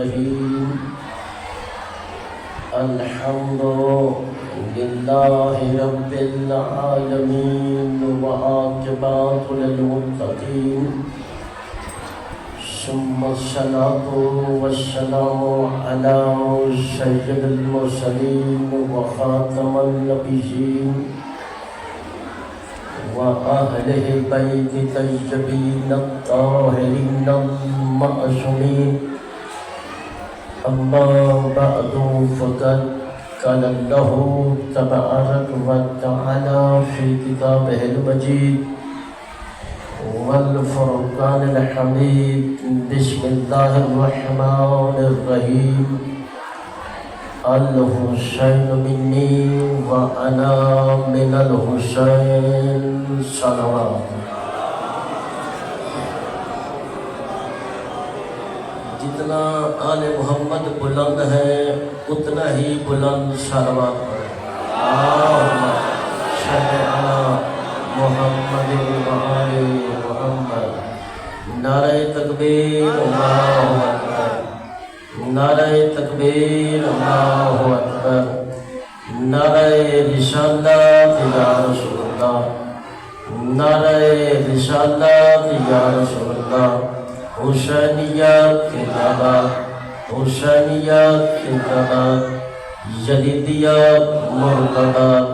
الرحيم الحمد لله رب العالمين والعاقبة للمتقين ثم الصلاة والسلام على سيد المرسلين وخاتم النبيين وأهله بيت الطيبين الطاهرين المعصومين أما بعد فقد قال الله تبارك وتعالى في كتابه المجيد والفرقان الحميد بسم الله الرحمن الرحيم الحسين مني وأنا من الحسين صلوات. جتنا آل محمد بلند ہے اتنا ہی بلند صلوات پڑھیں. اللہم صلی علی محمد وآل محمد. نعرہ تکبیر اللہ اکبر. نعرہ تکبیر اللہ اکبر. نعرہ رسالت یا رسول اللہ. نعرہ رسالت یا رسول اللہ. حسینیت زندہ باد. حسینیت زندہ باد. یزیدیت مردہ باد.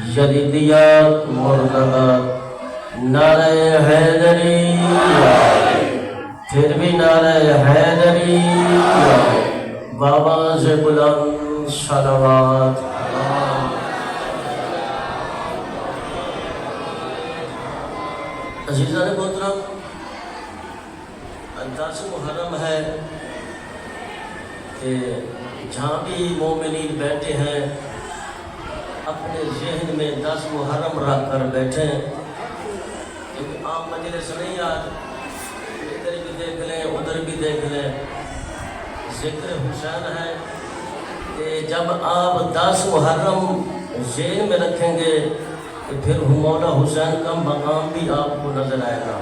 یزیدیت مردہ باد. نعرہ حیدری پھر بھی نعرہ حیدری بابا سے بلند صلوات. عزیزان محترم، 10 محرم ہے کہ جہاں بھی مومنین بیٹھے ہیں اپنے ذہن میں 10 محرم رکھ کر بیٹھیں، کیونکہ عام مجلس نہیں آج ادھر بھی دیکھ لیں ادھر بھی دیکھ لیں. ذکر حسین ہے کہ جب آپ 10 محرم ذہن میں رکھیں گے تو پھر مولا حسین کا مقام بھی آپ کو نظر آئے گا.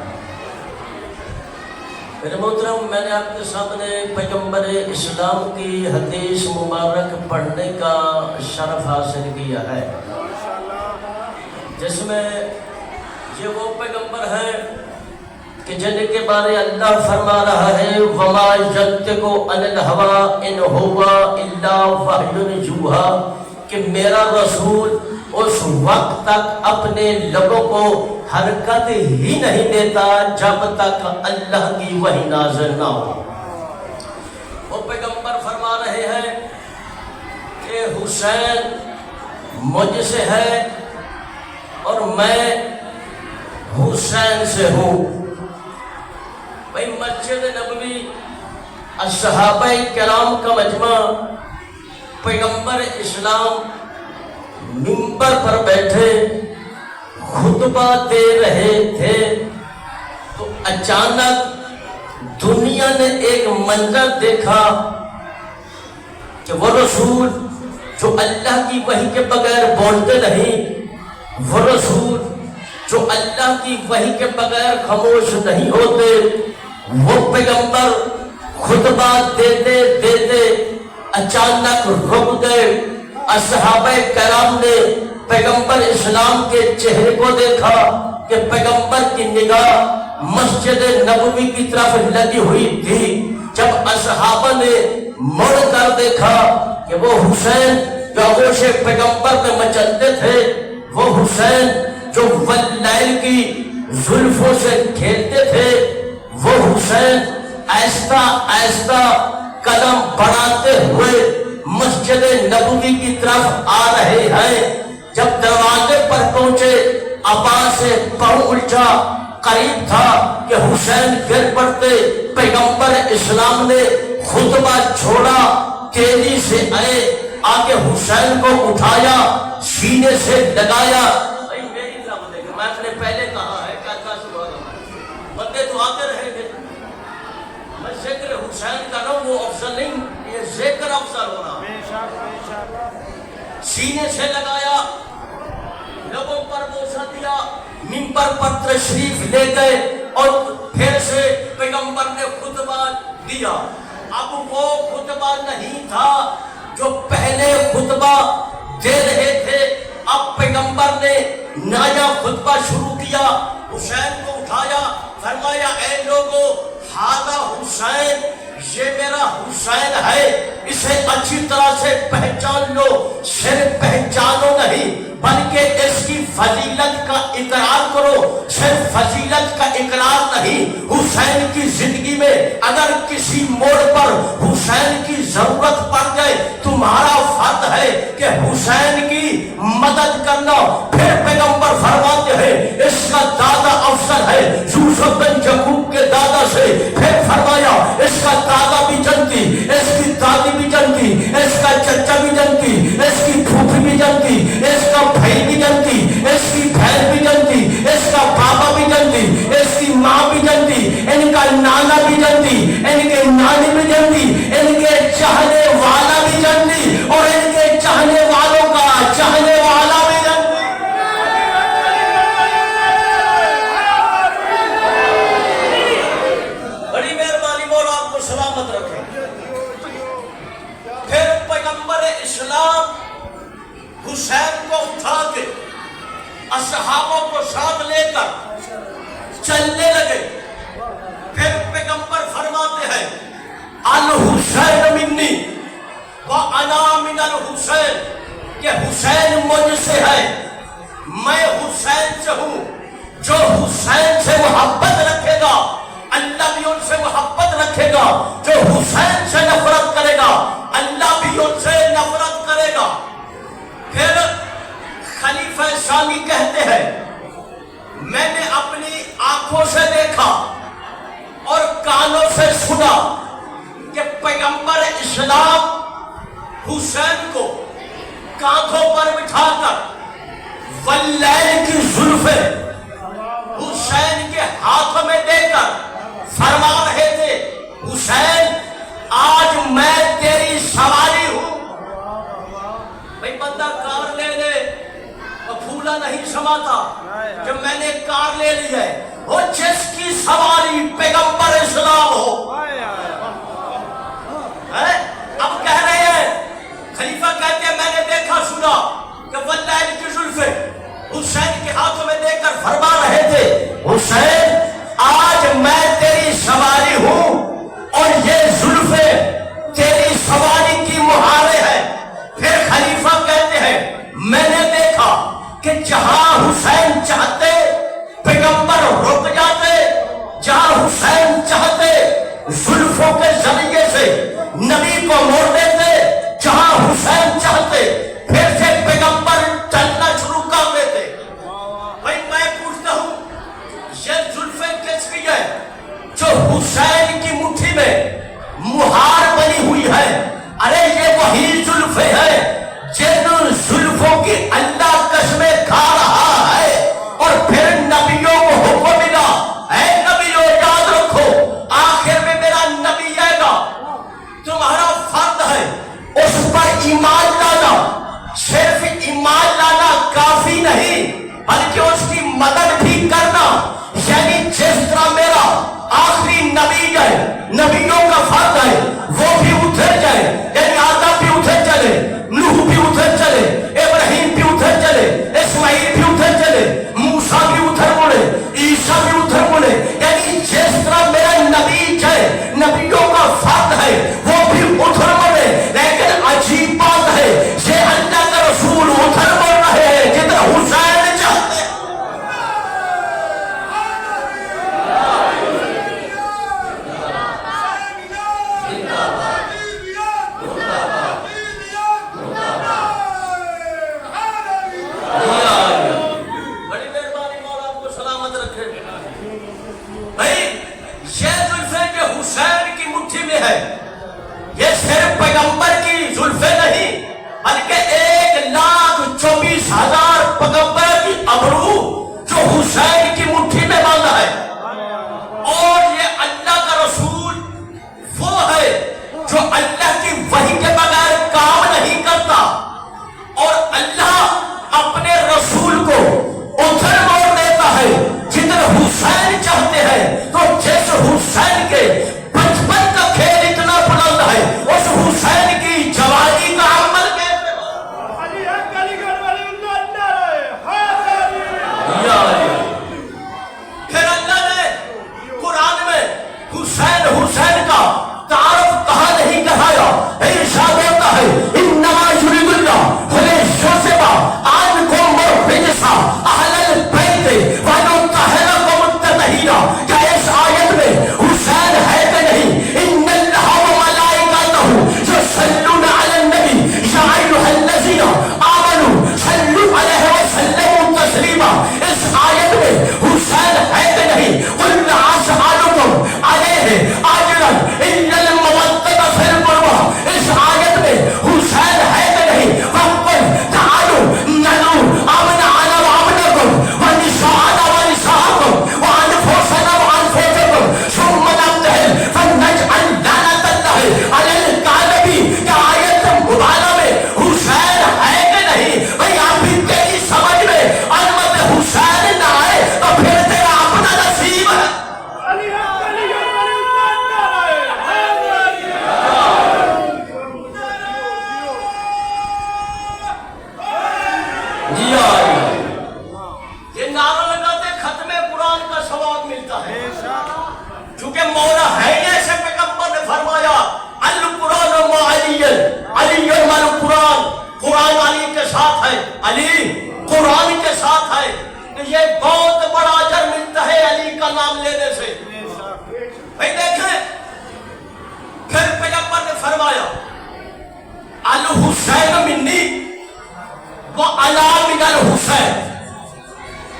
میرے محترم، میں نے آپ کے سامنے پیغمبر اسلام کی حدیث مبارک پڑھنے کا شرف حاصل کیا ہے، جس میں یہ وہ پیغمبر ہے کہ جن کے بارے اللہ فرما رہا ہے وَمَا يَنطِقُ عَنِ الْهَوَىٰ إِنْ هُوَ إِلَّا وَحْيٌ يُوحَىٰ، کہ میرا رسول اس وقت تک اپنے لبوں کو حرکت ہی نہیں دیتا جب تک اللہ کی وحی نازل نہ ہو. وہ پیغمبر فرما رہے ہیں کہ حسین مجھ سے ہے اور میں حسین سے ہوں. بھئی مسجد نبوی الصحابہ کرام کا مجمع، پیغمبر اسلام منبر پر بیٹھے خطبہ دے رہے تھے تو اچانک دنیا نے ایک منظر دیکھا کہ وہ رسول جو اللہ کی وحی کے بغیر بولتے نہیں، وہ رسول جو اللہ کی وحی کے بغیر خاموش نہیں ہوتے، وہ پیغمبر خطبہ دیتے دیتے اچانک رک گئے. اصحابہ کرام نے پیغمبر اسلام کے چہرے کو دیکھا کہ پیغمبر کی نگاہ مسجد نبوی کی طرف لگی ہوئی تھی. جب اصحابہ نے مڑ کر دیکھا کہ وہ حسین جو آغوش پیغمبر میں مچلتے تھے، وہ حسین جو واللیل کی زلفوں سے کھیلتے تھے، وہ حسین آہستہ آہستہ قدم بڑھاتے ہوئے مسجد نبوی کی طرف آ رہے ہیں. جب دروازے پر پہنچے عباس سے پاؤں الٹا، قریب تھا کہ حسین گر پڑتے. پیغمبر اسلام نے خطبہ چھوڑا، تیزی سے آئے، آگے حسین کو اٹھایا، سینے سے لگایا. میں نے پہلے کہا ہے بندے تو آتے رہیں گے، میں ذکر حسین کا رہا ہوں، وہ افضل نہیں، یہ ذکر افضل ہونا. سینے سے لگایا، لبوں پر بوسہ دیا، منبر پر تشریف لے گئے اور پھر سے پیغمبر نے خطبہ دیا. اب وہ خطبہ نہیں تھا جو پہلے خطبہ دے رہے تھے، اب پیغمبر نے نیا خطبہ شروع کیا، حسین کو اٹھایا، فرمایا اے لوگو ہذا حسین، یہ میرا حسین ہے، اسے اچھی طرح سے پہچان لو، صرف پہچانو نہیں بلکہ اس کی فضیلت کا اقرار کرو، صرف فضیلت کا اقرار نہیں، حسین کی زندگی میں اگر کسی موڑ پر حسین کی ضرورت پڑ جائے تمہارا فرض ہے کہ حسین کی مدد کرنا۔ پھر پیغمبر فرماتے ہیں اس کا دادا افضل ہے یوسف بن یعقوب کے دادا سے، پھر فرمایا اس کا دادا بھی جنتی، اس کی دادی بھی جنتی، اس کا چچا بھی جنتی، اس کی پھوپھی بھی جنتی، اس کا بھائی بھی جنتی، اس کی بہن بھی جنتی، اس کا بابا بھی جنتی، اس کی ماں بھی جنتی، ان کا نانا بھی جنتی، ان کے نانی بھی جنتی، ان کے چاہنے والا بھی جنتی، اور ان کے چاہنے والوں کا چاہنے والا بھی جنتی۔ بڑی مہربانی مولا آپ کو سلامت رکھے۔ پھر پیغمبر اسلام حسین کو اٹھا کے اصحابوں کو ساتھ لے کر چلنے لگے۔ پھر پیغمبر فرماتے ہیں الحسین منی وانا من الحسین، کہ حسین مجھ سے ہے میں حسین سے ہوں، جو حسین سے محبت رکھے گا اللہ بھی ان سے محبت رکھے گا، جو حسین سے نفرت کرے گا اللہ بھی ان سے نفرت کرے گا۔ پھر خلیفہ ثانی کہتے ہیں میں نے اپنی آنکھوں سے دیکھا اور کانوں سے سنا کہ پیغمبر اسلام حسین کو کاندھوں پر بٹھا کر واللیل کی زلفیں حسین کے ہاتھ میں دے کر فرما رہے تھے حسین آج میں تیری سواری ہوں۔ بھئی بندہ کار لے لے اور پھولا نہیں سماتا کہ میں نے کار لے لی ہے، وہ جس کی سواری پیغمبر اسلام ہو۔ اب کہہ رہے ہیں خلیفہ کہتے ہیں میں نے دیکھا سنا کہ واللیل کی زلفیں حسین کے ہاتھوں میں دے کر فرما رہے تھے حسین آج میں تیری سواری ہوں اور یہ زلفیں تیری سواری کی مہارے ہیں۔ پھر خلیفہ کہتے ہیں میں نے دیکھا کہ جہاں حسین چاہتے پیغمبر رک جاتے، جہاں حسین چاہتے زلفوں کے ذریعے سے نبی کو موڑ دیتے، جہاں حسین چاہتے پھر سے پیغمبر چلنا شروع کر دیتے۔ بھائی میں پوچھتا ہوں یہ زلفیں کس کی ہے؟ جو حسین کی مٹھی میں مہار بنی ہوئی ہے، ارے یہ وہی زلفیں ہیں جن زلفوں کی اللہ قسمیں کھا رہا ہے، اور پھر نبیوں کو حکم ملا اے نبیوں یاد رکھو آخر میں میرا نبی آئے گا، تمہارا فرض ہے اس پر ایمان لانا، صرف ایمان لانا کافی نہیں بلکہ اس کی مدد بھی کرنا، یعنی جس طرح میرا آخری نبی ہے نبیوں کا فرض ہے وہ بھی ادھر جائے، یعنی آدم بھی ادھر چلے، نوح بھی ادھر چلے، ابراہیم بھی ادھر چلے، اسماعیل بھی ادھر چلے، موسیٰ بھی ادھر مڑے، عیسیٰ بھی ادھر مڑے، یعنی جس طرح میرا نبی ہے نبیوں کا فرض ہے وہ بھی ادھر مڑے۔ لیکن عجیب بات ہے یہ اللہ کا رسول ادھر مڑ رہے ہیں جدھر حسین چاہتے ہیں۔ بڑی مہربانی مولا آپ کو سلامت رکھے۔ بھائی یہ زلفیں جو حسین کی مٹھی میں ہے یہ صرف پیغمبر کی زلفیں نہیں بلکہ 1,24,000 پیغمبر کی ابرو جو حسین کی مٹھی میں باندھا ہے، اور یہ اللہ کا رسول وہ ہے جو اللہ کی وحی کے بغیر کام نہیں کرتا، اور اللہ اپنے رسول کو ادھر موڑ دیتا ہے جدھر حسین چاہتے ہیں۔ تو جس حسین کے بچپن کا کھیل اتنا بلند فرمایا الحسین منی و انا من الحسین،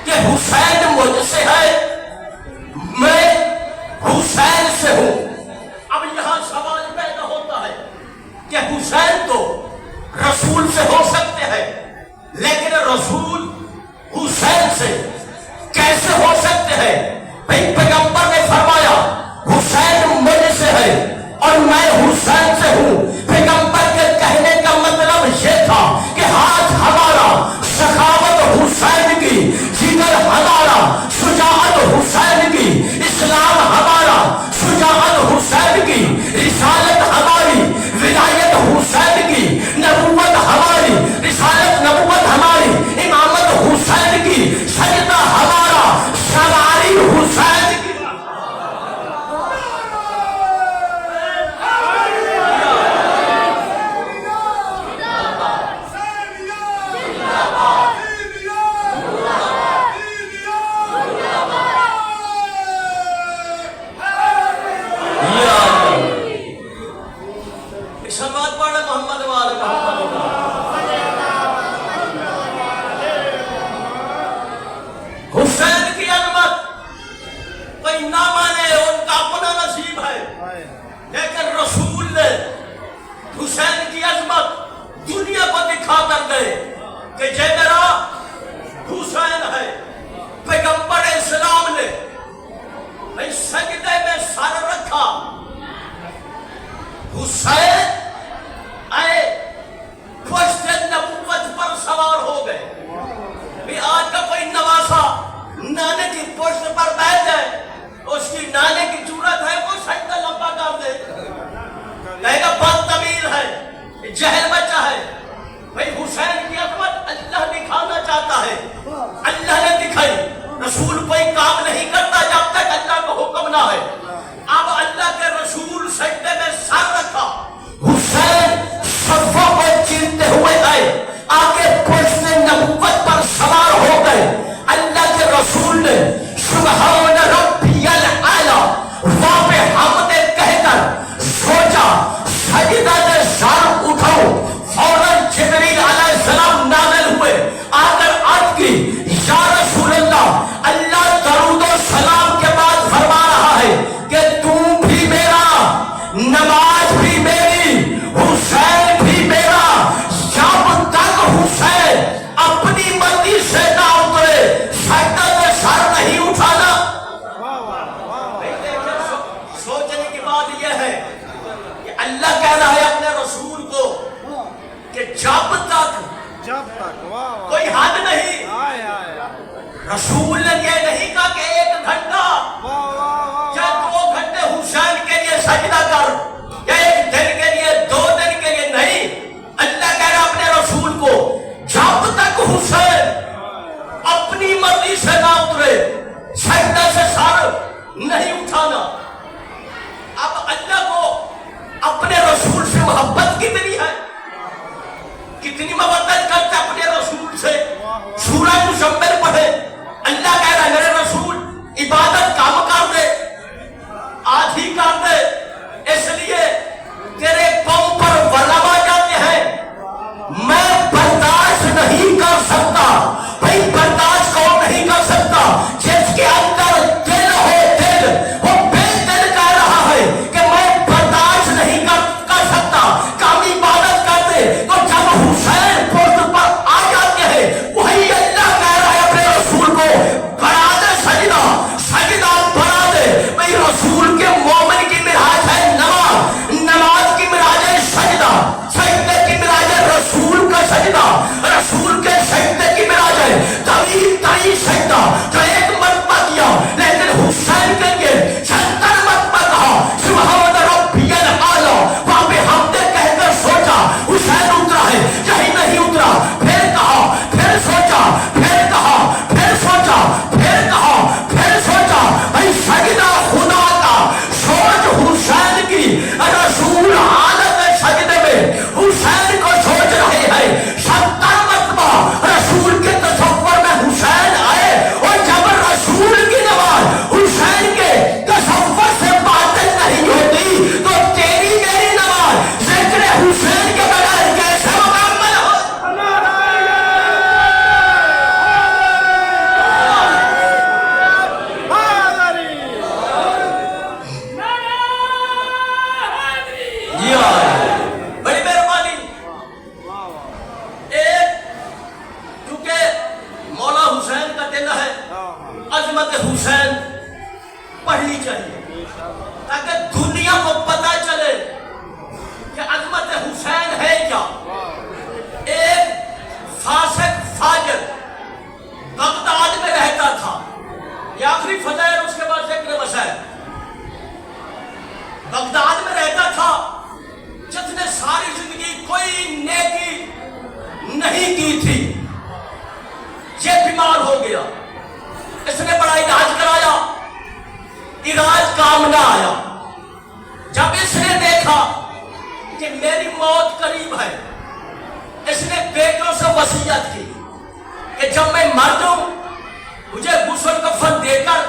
کہ حسین مجھ سے ہے، میں حسین سے ہوں۔ اب یہاں سوال پیدا ہوتا ہے کہ حسین تو رسول سے ہو سکتے ہیں، لیکن رسول حسین سے کیسے ہو سکتے ہیں؟ بھئی پیغمبر نے فرمایا حسین مجھ سے ہے اور میں حسین سے ہوں۔ پیغمبر کے کہنے کا مطلب یہ تھا کہ ہاتھ ہمارا سخاوت حسین کی، جگر ہمارا شجاعت حسین کی، اسلام ہمارا شجاعت حسین کی، رسالت ہماری ولایت حسین کی، نبوت ہماری رسالت نبوت ہماری امامت حسین کی، سجدہ ہمارا سواری حسین کی۔ سلوات پڑھنا محمد وآل محمد۔ حسین کی عظمت کوئی نہ مانے، ان کا اپنا نصیب ہے، لیکن رسول نے حسین کی عظمت دنیا کو دکھا کر گئے کہ یہ میرا حسین ہے۔ پیغمبر اسلام نے سجدے میں سر رکھا، حسین آئے پشت نبوت پر سوار ہو گئے۔ بھی آج کا کوئی نواسا نانے کی پشت پر بیٹھ جائے، اس کی نانے کی جرات ہے وہ سجدہ لمبا کر دے، کہے گا بدتمیز ہے، جہل بچہ ہے۔ بھئی حسین کی عظمت اللہ دکھانا چاہتا ہے، اللہ نے دکھائی۔ رسول کوئی کام نہیں کرتا جب تک اللہ کا حکم نہ ہے۔ اب اللہ کے رسول سجدے میں سر رکھا، حسین صفوں کو چیرتے ہوئے آئے، آگے پشت نبوت پر سوار ہو گئے۔ اللہ کے رسول نے سبحان ربی الاعلی وہاں پہ حمد کہہ کر سوچا سجدہ سے سر اٹھاؤ، فوراً جبریل علیہ السلام نازل ہوئے، آ کر عرض کی یا رسول اللہ، اللہ درود و سلام کے بعد فرما رہا ہے کہ تم بھی میرا، نماز بھی میری، حسین بھی میرا، جب تک حسین اپنی مرضی سے نہ اترے سجدہ سے سر نہیں اٹھانا۔ سوچنے کی بات یہ ہے کہ اللہ کہہ رہا ہے اپنے رسول کو کہ جب تک کوئی حد نہیں۔ رسول نے یہ نہیں کہا کہ 1 گھنٹہ یا 2 گھنٹے حسین کے لیے سجدہ کر، یا 1 دن کے لیے 2 دن کے لیے نہیں۔ اللہ کہہ رہا اپنے رسول کو جب تک حسین اپنی مرضی سے نہ اترے سجدہ سے سر نہیں اٹھانا۔ اب اللہ کو اپنے رسول سے محبت کتنی ہے، کتنی محبت کرتے اپنے رسول سے۔ سورہ مزمل پڑھے، اللہ کہہ رہا ہے میرے رسول عبادت کم کر دے، آدھی کر دے، اس لیے نہیں کی تھی، یہ بیمار ہو گیا، اس نے بڑا علاج کرایا، علاج کام نہ آیا۔ جب اس نے دیکھا کہ میری موت قریب ہے، اس نے بیٹوں سے وصیت کی کہ جب میں مر جاؤں مجھے غسل کفن دے کر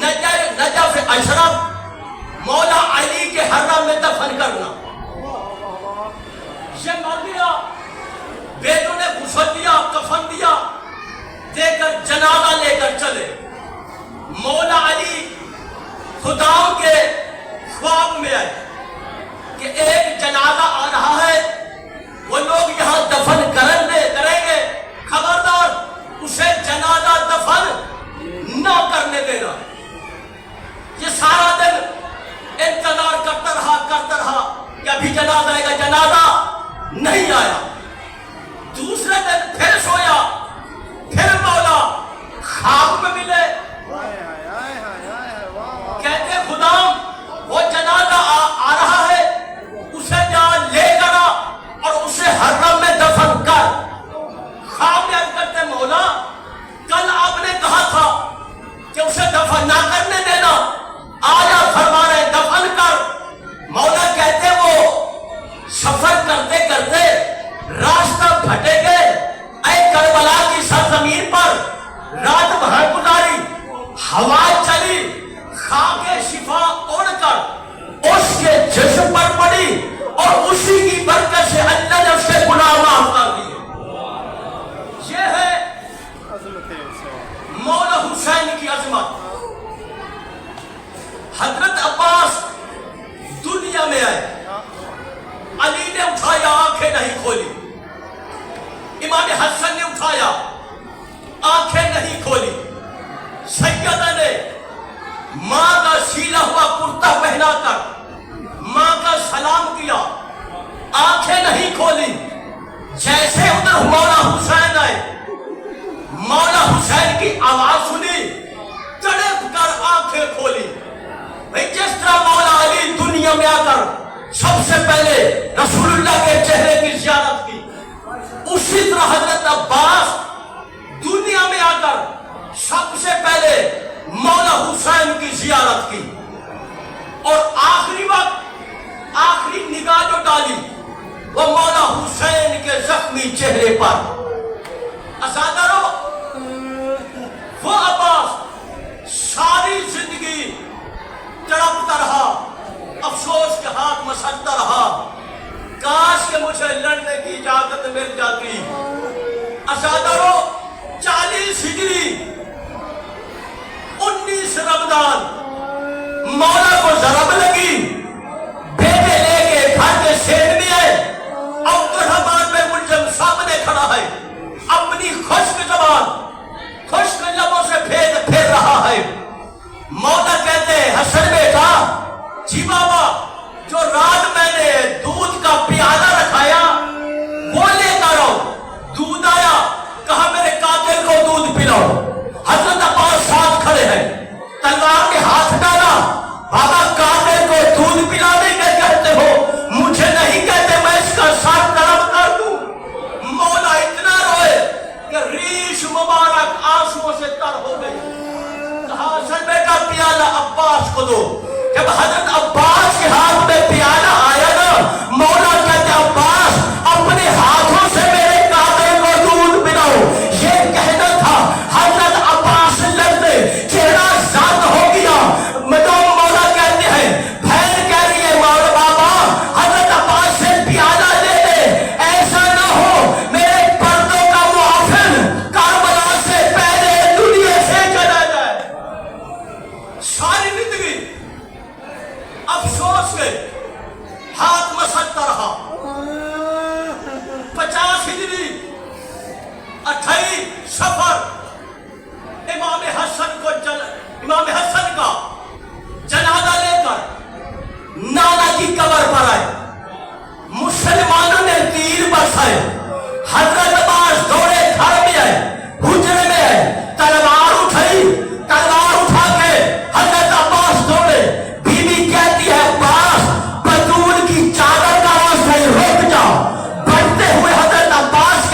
نجف اشرف مولا علی کے حرم میں دفن کرنا۔ یہ مر گیا، بیٹوں نے غسل دیا، کفن دیا، دے کر جنازہ لے کر چلے۔ مولا علی خدا کے خواب میں آئے کہ ایک جنازہ آ رہا ہے، وہ لوگ یہاں دفن کریں گے، خبردار اسے جنازہ دفن نہ کرنے دینا۔ یہ سارا دن انتظار کرتا رہا کہ ابھی جنازہ آئے گا، جنازہ نہیں آیا۔ دوسرے دن پھر سویا، پھر مولا خواب میں ملے، کہتے خدا وہ جنازہ آ رہا ہے، اسے جا لے کر آ اور اسے حرم میں دفن کر۔ خواب میں عرض کرتے مولا کل آپ نے کہا تھا کہ اسے دفن نہ کرنے دینا، آج آپ فرما رہے دفن کر۔ مولا کہتے وہ سفر کرتے کرتے راستہ بھٹے گئے، اے کربلا کی سرزمین پر رات بھر گزاری، ہوا چلی، خاک شفا اڑ کر اس کے جسم پر پڑی اور اسی کی برکت سے اللہ نے اس کے گناہ معاف کر دیے۔ یہ ہے مولا حسین کی عظمت۔ حضرت عباس دنیا میں آئے، علی نے اٹھایا، آنکھیں نہیں کھولی، امام حسن نے اٹھایا، آنکھیں نہیں کھولی، سیدہ نے ماں کا سیلا ہوا کرتا پہنا کر ماں کا سلام کیا، آنکھیں نہیں کھولی۔ جیسے ادھر مولا حسین آئے، مولا حسین کی آواز سنی، تڑپ کر آنکھیں کھولی۔ بھئی جس طرح مولا علی دنیا میں آ کر سب سے پہلے رسول اللہ کے چہرے کی زیارت کی، اسی طرح حضرت عباس دنیا میں آ کر سب سے پہلے مولا حسین کی زیارت کی، اور آخری وقت آخری نگاہ جو ڈالی وہ مولا حسین کے زخمی چہرے پر۔ اساتذہ، وہ عباس ساری زندگی تڑپتا رہا، افسوس کے ہاتھ مسلتا رہا، کاش کہ مجھے لڑنے کی اجازت مل جاتی۔ اساتذہ، 40 ہجری 19 رمضان مولا کو ضرب لگی، بیٹے لے کے گھر کے سیٹ میں آئے، عبدالرحمن بن ملجم سامنے کھڑا ہے، اپنی خشک زبان خشک لبوں سے پھیر رہا ہے۔ مولا کہتے ہیں حسن بیٹا، جی بابا، جو رات میں نے دودھ کا پیالہ رکھایا وہ لے کر آؤ۔ دودھ آیا، کہا میرے قاتل کو دودھ پلاؤ۔ حضرت عباس ساتھ کھڑے ہیں، تلوار کے ہاتھ ڈالا، بابا قاتل کو دودھ پلانے کے کہتے ہو، مجھے نہیں کہتے میں اس کا سر طرف کر دوں۔ مولا اتنا روئے کہ ریش مبارک آنسوؤں سے تر ہو گئی۔ کہا حسن بیٹا پیالہ عباس کو دو۔ جب حضرت عباس کے ہاتھ میں پیالہ آیا نا، مولا کہتے عباس اپنے ہاتھوں سے میرے قاتل کو دودھ پلاؤ۔ یہ کہنا تھا، حضرت عباس لڑتے چہرہ زرد ہو گیا۔ مولا کہتے ہیں بہن کہہ رہی ہے مولا بابا حضرت عباس سے پیالہ لے لے، ایسا نہ ہو میرے پردوں کا محافظ کربلا سے پہلے دنیا سے چلا جائے۔ ساری زندگی افسوس کے ہاتھ مسلتا رہا۔ 50 ہجری 28 صفر امام حسن کا جنازہ لے کر نانا کی قبر پر آئے، مسلمانوں نے تیر برسائے، حضرت عباس دوڑے گھر میں آئے، حجرے میں آئے، تلوار اٹھائی، تلوار اٹھا کے حضرت عباس دوڑے۔ بیوی کہتی ہے عباس بطول کی چادر کا راستہ رک جا۔ بڑھتے ہوئے حضرت عباس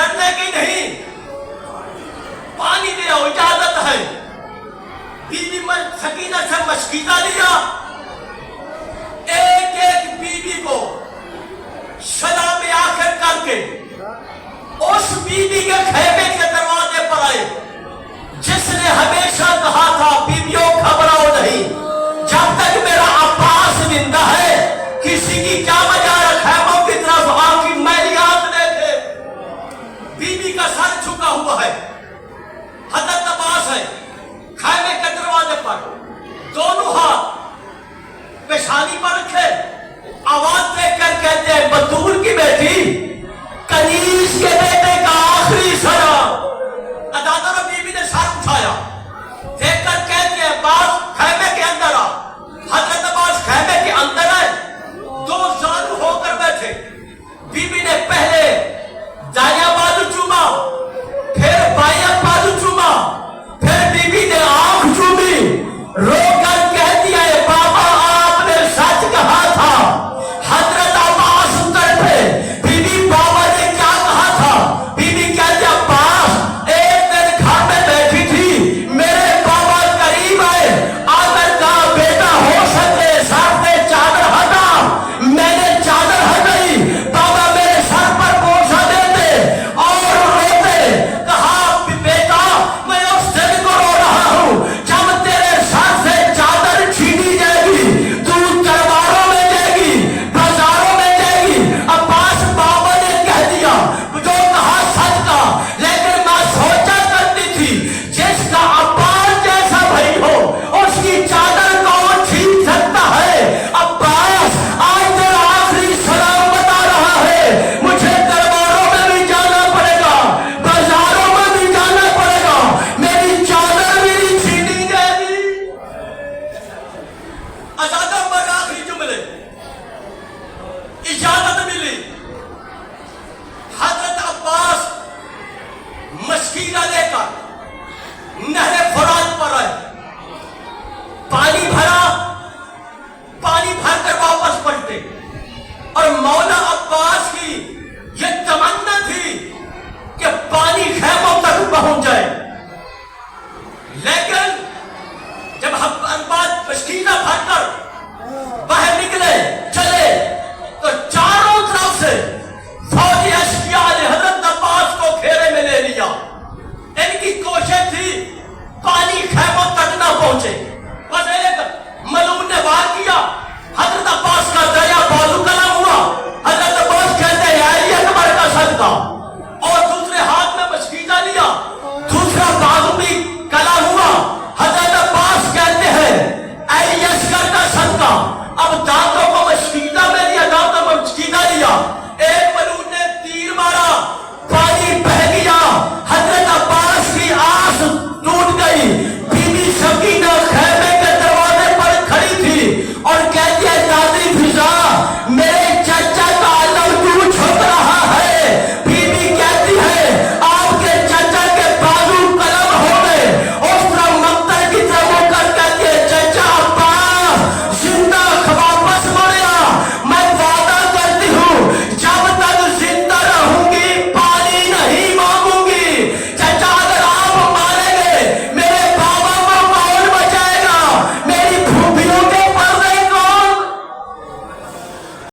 لڑنے کی نہیں، پانی دیا اجازت ہے۔ بیوی سکینہ سے مشکیزہ لیا، ایک ایک بیوی کو سلام آخر کر کے اس بیوی کے خیمے کے دروازے پر آئے جس نے ہمیشہ کہا تھا بیویوں گھبراؤ نہیں، جب تک میرا عباس زندہ ہے کسی کی کیا مجال خیموں کی طرف آ کی میلیات دیکھے۔ بیوی کا سر جھکا ہوا ہے، حضرت عباس ہے خیمے کے دروازے پر، دونوں ہاتھ پیشانی پر رکھے، آواز دے کر کہتے ہیں بطول کی بیٹی، کنیز کے بیٹے کا آخری سلام۔ عدادہ بیوی نے سر اٹھایا، دیکھ کر کہتے ہیں عباس خیمے کے اندر آ۔ حضرت عباس خیمے کے اندر ہے، دو زانو ہو کر بیٹھے، بیوی نے پہلے دائیں بازو چوما، پھر بائیں بازو چوما، پھر بیوی نے آنکھ چومی، رو کر کہہ دیا ہے بابا آپ نے سچ کہا تھا۔ حضرت عباس تڑپے، بیوی بابا نے کیا کہا تھا؟ بیوی کہتے عباس ایک دن گھر میں بیٹھی تھی، میرے بابا قریب آئے، آ کر کہا بیٹا ہو سکے سر سے چادر ہٹا، میں نے چادر ہٹائی، بابا میرے سر پر بوسہ دیتے اور روتے، کہا بیٹا میں اس دن کو رو رہا ہوں جب تیرے سر سے چادر چھینی جائے گی، تو تلواروں میں جائے گی، بازاروں میں جائے گی۔ عباس بابا نے کہہ دیا جو کہا سچ کا، لیکن میں سوچا کرتی تھی جس کا عباس جیسا بھائی ہو اس کی چادر کون چھین سکتا ہے۔ عباس آج تیرا آخری سلام بتا رہا ہے، مجھے درباروں میں بھی جانا پڑے گا، بازاروں میں بھی جانا پڑے گا، میری چادر بھی نہیں چھینی جائے گی۔ عدادہ پر آخری جملے، اجازت ملی۔ حضرت عباس مشکینہ لے کر نہر فرات پر آئے، پانی بھرا